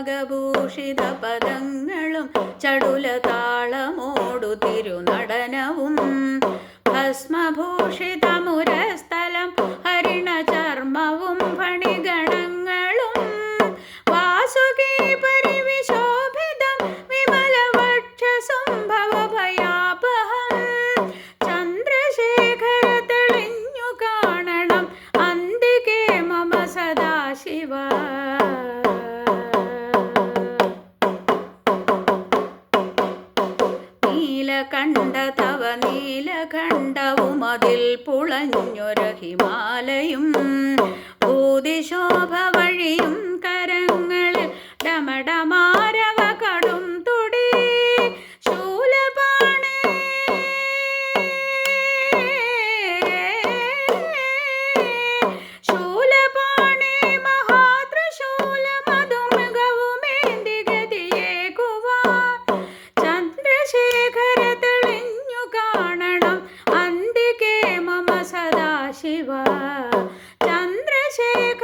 നാഗഭൂഷിത പദങ്ങളും ചടുല താളമോടു തിരുനടനവും ഭസ്മഭൂഷിതമുരസ്ഥലം ഹരിണ ചർമ്മവും ഫണിഗണങ്ങളും വാസുകി പരിവിശോഭിതം വിമലവക്ഷസും ഭവഭയാപഹം ചന്ദ്രശേഖര തെളിഞ്ഞു കാണണം അന്തികേ മമ സദാശിവ. നീലകണ്ഠ തവ നീലകണ്ഠവുമതിൽ പുളഞ്ഞൊരു ഹിമാലയും ഭൂതിശോഭ വഴിയും കരങ്ങളിൽ ഡമഡമാരവ കടും തുടി ശൂലപാണി ശൂലപാണി മഹാത്രിശൂലമധുമൃഗവുമേന്തി ഗതിയേകുവാൻ ചന്ദ്രശേഖര തെളിഞ്ഞു കാണണം അന്തികേ മമ സദാശിവ. ചന്ദ്രശേഖര